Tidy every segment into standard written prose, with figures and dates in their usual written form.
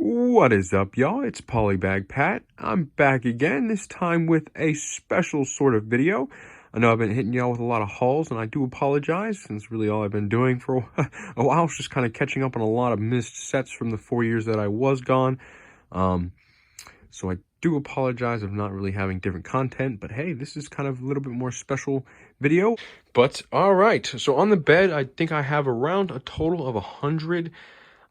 What is up, y'all? It's Polybag Pat. I'm back again, this time with a special sort of video. I know I've been hitting y'all with a lot of hauls, and I do apologize, since really all I've been doing for a while is just kind of catching up on a lot of missed sets from the 4 years that I was gone. So I do apologize of not really having different content, but hey, this is kind of a little bit more special video. But all right, so on the bed, I think I have around a total of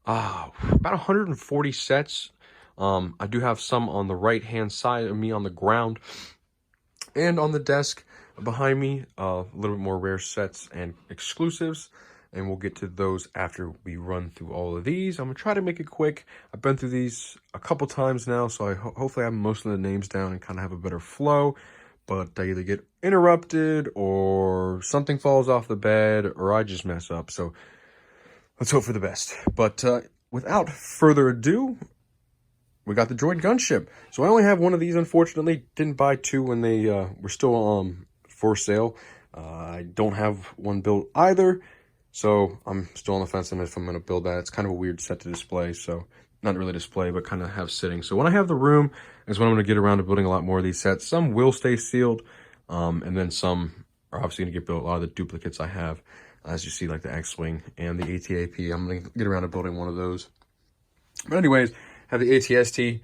about 140 sets. I do have some on the right hand side of me on the ground, and on the desk behind me, a little bit more rare sets and exclusives, and we'll get to those after we run through all of these. I'm gonna try to make it quick. I've been through these a couple times now, so I hopefully I have most of the names down and kind of have a better flow, but I either get interrupted or something falls off the bed or I just mess up, so let's hope for the best. But without further ado, we got the droid gunship. So I only have one of these, unfortunately. Didn't buy two when they were still for sale. I don't have one built either, so I'm still on the fence on if I'm going to build that. It's kind of a weird set to display, so not really display, but kind of have sitting. So when I have the room is when I'm going to get around to building a lot more of these sets. Some will stay sealed, and then some are obviously going to get built. A lot of the duplicates I have, as you see, like the X-Wing and the AT-AP. I'm going to get around to building one of those. But anyways, have the AT-ST,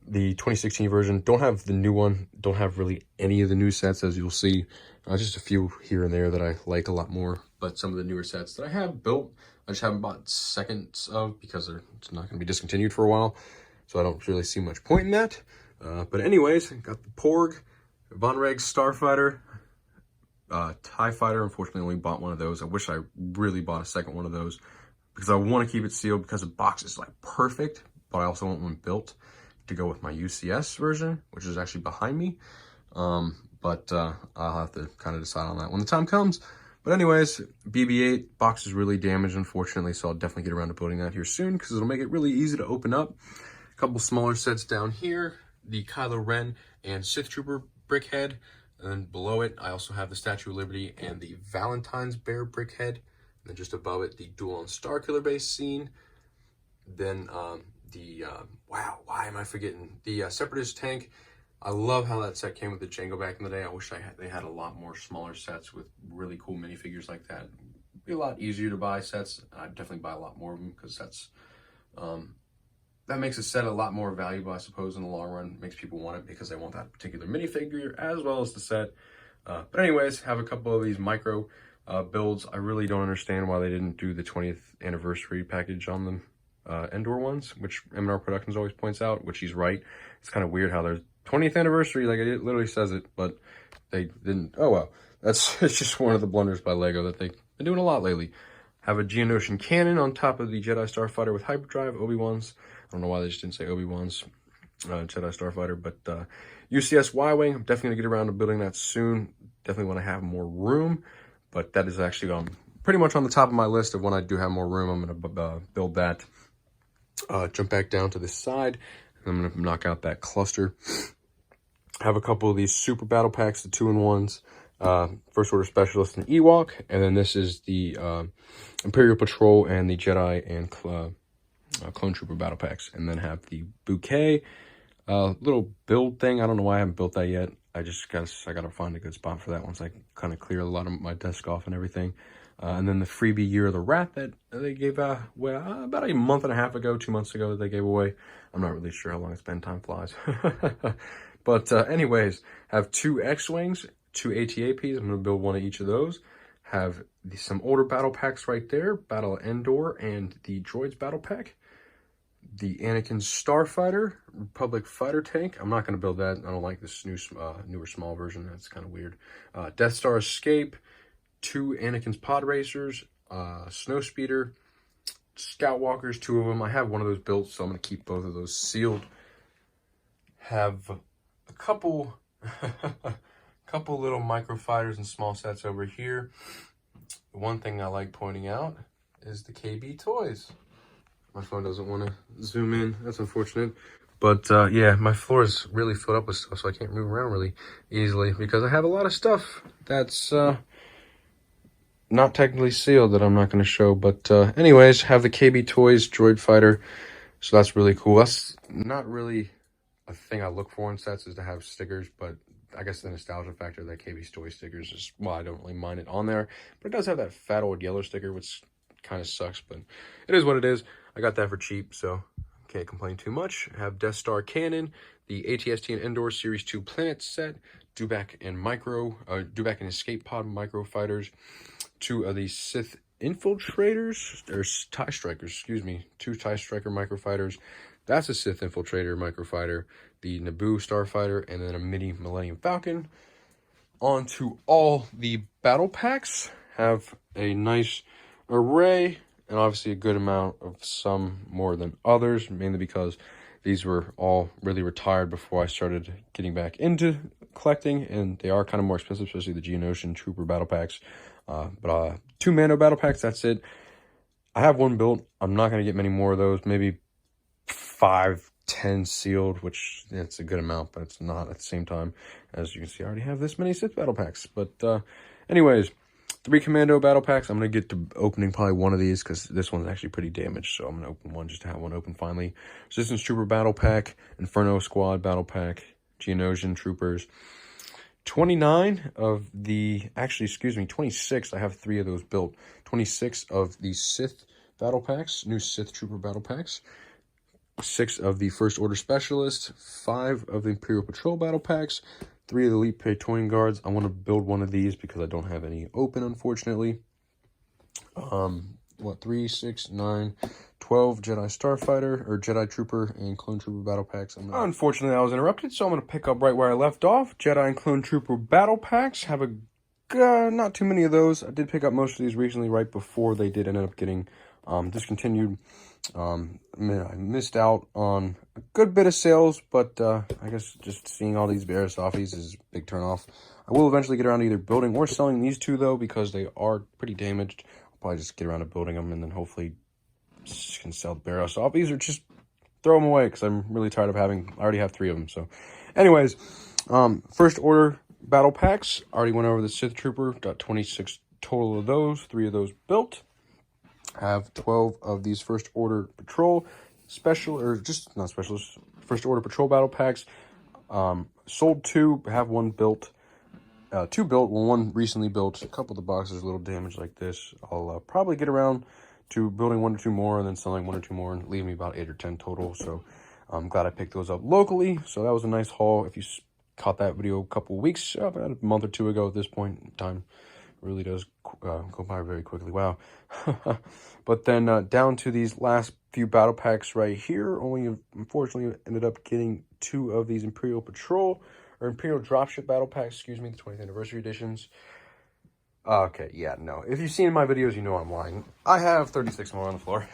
the 2016 version. Don't have the new one. Don't have really any of the new sets, as you'll see. Just a few here and there that I like a lot more. But some of the newer sets that I have built, I just haven't bought seconds of because it's not going to be discontinued for a while. So I don't really see much point in that. But anyways, got the Porg, Von Reg Starfighter, TIE Fighter. Unfortunately, I only bought one of those. I wish I really bought a second one of those because I want to keep it sealed because the box is like perfect, but I also want one built to go with my UCS version, which is actually behind me. But I'll have to kind of decide on that when the time comes. But anyways, BB-8 box is really damaged, unfortunately, so I'll definitely get around to building that here soon because it'll make it really easy to open up. A couple smaller sets down here, the Kylo Ren and Sith Trooper brickhead. And then below it, I also have the Statue of Liberty and the Valentine's Bear brickhead. And then just above it, the Duel Starkiller base scene. Then wow, why am I forgetting? The Separatist tank. I love how that set came with the Jango back in the day. I wish they had a lot more smaller sets with really cool minifigures like that. It'd be a lot easier to buy sets. I'd definitely buy a lot more of them because that makes a set a lot more valuable, I suppose, in the long run. It makes people want it because they want that particular minifigure as well as the set. But anyways, have a couple of these micro builds. I really don't understand why they didn't do the 20th anniversary package on them Endor ones, which M&R Productions always points out, which he's right. It's kind of weird how there's 20th anniversary, like it literally says it, but they didn't. Oh well, it's just one of the blunders by Lego that they've been doing a lot lately. Have a Geonosian cannon on top of the Jedi Starfighter with hyperdrive, Obi-Wan's. I don't know why they just didn't say Obi-Wan's Jedi Starfighter, but UCS Y-Wing, I'm definitely going to get around to building that soon. Definitely want to have more room, but that is actually pretty much on the top of my list of when I do have more room. I'm going to build that. Jump back down to this side, and I'm going to knock out that cluster. Have a couple of these super battle packs, the 2-in-1s, First Order Specialist and Ewok, and then this is the Imperial Patrol and the Jedi and Clone Trooper battle packs, and then have the bouquet little build thing. I don't know why I haven't built that yet. I gotta find a good spot for that once I kind of clear a lot of my desk off and everything. And then the freebie Year of the Rat that they gave about a month and a half ago, 2 months ago that they gave away. I'm not really sure how long it's been. Time flies. But anyways, have 2 X-Wings, 2 AT-APs. I'm going to build one of each of those. Have some older battle packs right there. Battle of Endor and the Droids battle pack. The Anakin Starfighter, Republic Fighter Tank. I'm not going to build that. I don't like this newer small version. That's kind of weird. Death Star Escape. 2 Anakin's Pod Racers. Snowspeeder. Scout Walkers, 2 of them. I have one of those built, so I'm going to keep both of those sealed. Have a couple little microfighters and small sets over here. One thing I like pointing out is the KB toys. My phone doesn't want to zoom in. That's unfortunate. But yeah, my floor is really filled up with stuff, so I can't move around really easily because I have a lot of stuff that's not technically sealed that I'm not going to show. But anyways, have the KB Toys Droid Fighter So that's really cool. That's not really a thing I look for in sets, is to have stickers, but I guess the nostalgia factor that KB's Toy stickers is, well, I don't really mind it on there. But it does have that fat old yellow sticker, which kind of sucks, but it is what it is. I got that for cheap, so can't complain too much. I have Death Star Cannon, the ATST and Endor Series 2 Planet set, Dewback and Escape Pod Micro Fighters, 2 of the Sith Infiltrators, or TIE Strikers, excuse me, 2 TIE Striker Microfighters. That's a Sith Infiltrator Microfighter, the Naboo Starfighter, and then a mini Millennium Falcon. On to all the battle packs. Have a nice array, and obviously a good amount of some more than others, mainly because these were all really retired before I started getting back into collecting, and they are kind of more expensive, especially the Geonosian Trooper battle packs. But 2 Mando battle packs, that's it. I have 1 built. I'm not going to get many more of those. Maybe 5, 10 sealed, which it's a good amount, but it's not at the same time. As you can see, I already have this many Sith battle packs. But anyways, 3 Commando battle packs. I'm going to get to opening probably one of these because this one's actually pretty damaged. So I'm going to open one just to have one open finally. Resistance Trooper battle pack, Inferno Squad battle pack, Geonosian Troopers. 29 of the, actually, excuse me, 26. I have 3 of those built. 26 of the Sith battle packs, new Sith Trooper battle packs. 6 of the First Order Specialist. 5 of the Imperial Patrol battle packs. 3 of the Elite Praetorian Guards. I want to build one of these because I don't have any open, unfortunately. 3, 6, 9, 12 Jedi Starfighter, or Jedi Trooper and Clone Trooper battle packs. Unfortunately, I was interrupted, so I'm going to pick up right where I left off. Jedi and Clone Trooper battle packs. Have a not too many of those. I did pick up most of these recently, right before they did end up getting discontinued. I missed out on a good bit of sales, but I guess just seeing all these Barasofis is a big turnoff. I will eventually get around to either building or selling these 2, though, because they are pretty damaged. I'll probably just get around to building them and then hopefully can sell the Barasofis or just throw them away because I'm really tired of I already have 3 of them. So anyways, First Order battle packs. Already went over the Sith Trooper. Got 26 total of those. 3 of those built. Have 12 of these First Order Patrol First Order Patrol battle packs. Sold 2, have 1 built. 2 built, 1 recently built. A couple of the boxes are a little damaged like this. I'll probably get around to building 1 or 2 more and then selling 1 or 2 more and leaving me about 8 or 10 total. So I'm glad I picked those up locally. So that was a nice haul. If you caught that video a couple weeks, about a month or 2 ago at this point, time really does go by very quickly. Wow. But then down to these last few battle packs right here. Only, unfortunately, ended up getting 2 of these Imperial Patrol, or Imperial Dropship battle packs, excuse me, the 20th anniversary editions. Okay, yeah, no. If you've seen my videos, you know I'm lying. I have 36 more on the floor.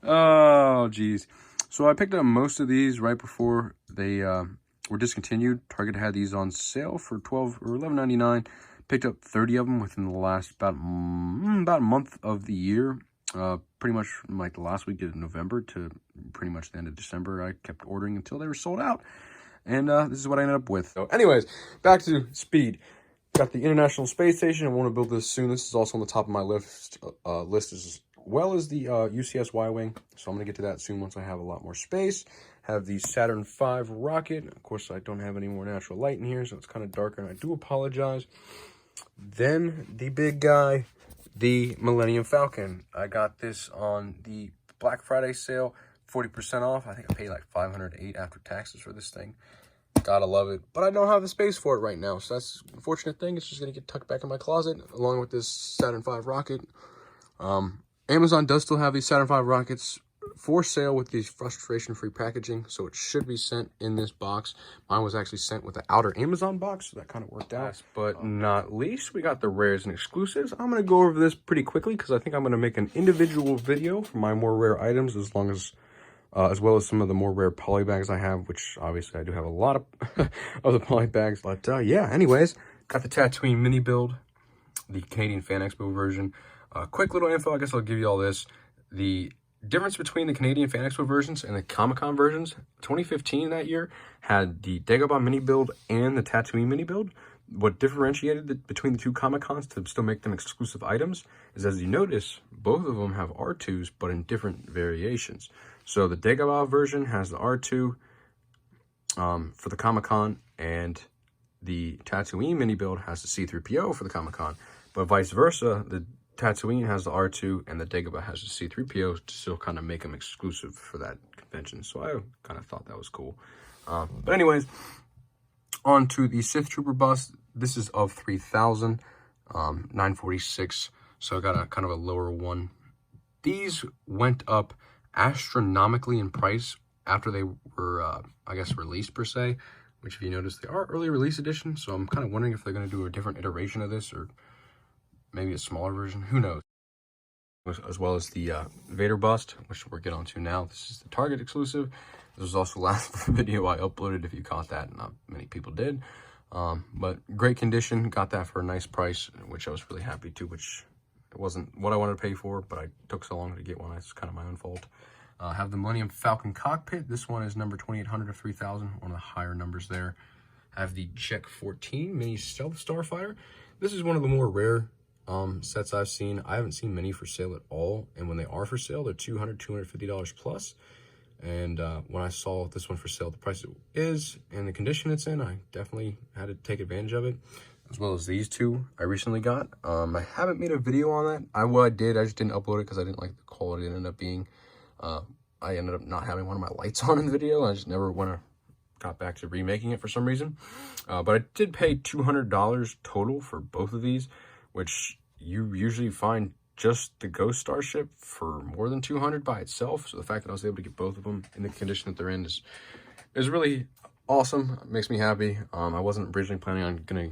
Oh, geez. So I picked up most of these right before they were discontinued. Target had these on sale for $12 or $11.99. Picked up 30 of them within the last about a month of the year. Pretty much like the last week of November to pretty much the end of December. I kept ordering until they were sold out. And this is what I ended up with. So anyways, back to speed. Got the International Space Station. I want to build this soon. This is also on the top of my list as well as the UCS Y-Wing. So I'm going to get to that soon once I have a lot more space. Have the Saturn V rocket. Of course, I don't have any more natural light in here, so it's kind of darker, and I do apologize. Then the big guy, the Millennium Falcon. I got this on the Black Friday sale, 40% off. I think I paid like $508 after taxes for this thing. Gotta love it. But I don't have the space for it right now, so that's an unfortunate thing. It's just going to get tucked back in my closet, along with this Saturn V rocket. Amazon does still have these Saturn V rockets for sale with these frustration-free packaging, so it should be sent in this box. Mine was actually sent with the outer Amazon box, so that kind of worked out. Last but not least, we got the rares and exclusives. I'm going to go over this pretty quickly because I think I'm going to make an individual video for my more rare items, as well as some of the more rare poly bags I have, which obviously I do have a lot of of the poly bags. But yeah, anyways, got the Tatooine mini build, the Canadian Fan Expo version. Quick little info, I guess I'll give you all this. The difference between the Canadian Fan Expo versions and the Comic-Con versions, 2015 that year had the Dagobah mini build and the Tatooine mini build. What differentiated between the 2 Comic-Cons to still make them exclusive items is, as you notice, both of them have R2s, but in different variations. So the Dagobah version has the R2 for the Comic-Con, and the Tatooine mini build has the C-3PO for the Comic-Con. But vice versa, the Tatooine has the R2 and the Dagobah has the C-3PO to still kind of make them exclusive for that convention. So I kind of thought that was cool. But anyways, on to the Sith Trooper bust. This is of 3,000, 946. So I got a kind of a lower one. These went up astronomically in price after they were, I guess, released per se. Which, if you notice, they are early release edition. So I'm kind of wondering if they're going to do a different iteration of this, or maybe a smaller version. Who knows? As well as the Vader bust, which we'll get onto now. This is the Target exclusive. This was also the last video I uploaded, if you caught that. Not many people did. But great condition. Got that for a nice price, which I was really happy to, which it wasn't what I wanted to pay for, but I took so long to get one. It's kind of my own fault. Have the Millennium Falcon cockpit. This one is number 2800 of 3000, one of the higher numbers there. Have the Check 14 mini stealth starfighter. This is one of the more rare sets I've seen. I haven't seen many for sale at all, and when they are for sale, they're $200, $250 plus. And when I saw this one for sale, the price it is and the condition it's in, I definitely had to take advantage of it, as well as these two I recently got. I haven't made a video on that. I did, I just didn't upload it because I didn't like the quality it ended up being. I ended up not having one of my lights on in the video. I just never got back to remaking it for some reason. But I did pay $200 total for both of these, which you usually find just the Ghost Starship for more than $200 by itself. So the fact that I was able to get both of them in the condition that they're in is really awesome. It makes me happy. I wasn't originally planning on gonna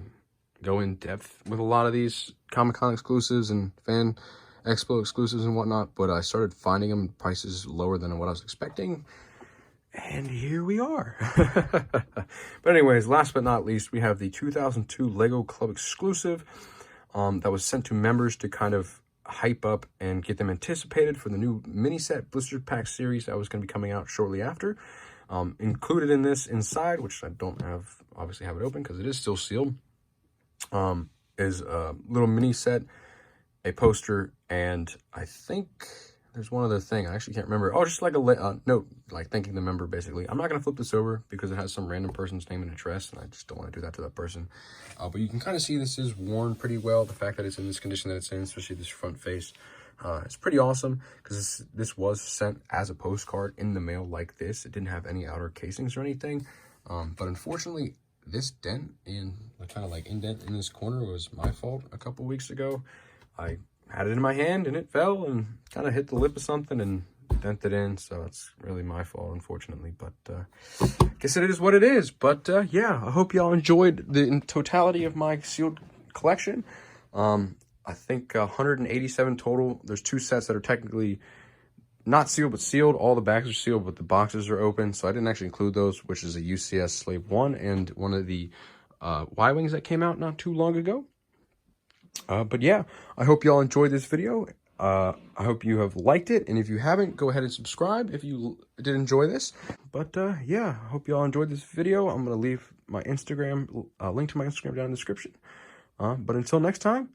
go in depth with a lot of these Comic-Con exclusives and Fan Expo exclusives and whatnot, but I started finding them prices lower than what I was expecting, and here we are. But anyways, last but not least, we have the 2002 Lego Club exclusive that was sent to members to kind of hype up and get them anticipated for the new mini set Blister Pack series that was going to be coming out shortly after. Included in this inside, which I don't obviously have it open because it is still sealed, is a little mini set, a poster, and I think there's one other thing. I actually can't remember. Oh, just like a note, like thanking the member, basically. I'm not going to flip this over because it has some random person's name and address, and I just don't want to do that to that person. But you can kind of see this is worn pretty well. The fact that it's in this condition that it's in, especially this front face, it's pretty awesome because this was sent as a postcard in the mail like this. It didn't have any outer casings or anything. But unfortunately, this dent and kind of like indent in this corner was my fault a couple weeks ago. I had it in my hand and it fell and kind of hit the lip of something and dented in, so it's really my fault, unfortunately, but I guess it is what it is. But yeah, I hope y'all enjoyed the totality of my sealed collection. I think 187 total. There's two sets that are technically not sealed but sealed. All the backs are sealed, but the boxes are open, so I didn't actually include those, which is a UCS Slave 1 and one of the Y-Wings that came out not too long ago. But yeah, I hope y'all enjoyed this video. I hope you have liked it, and if you haven't, go ahead and subscribe if you did enjoy this. But yeah, I hope y'all enjoyed this video. I'm going to leave my Instagram, link to my Instagram down in the description. But until next time,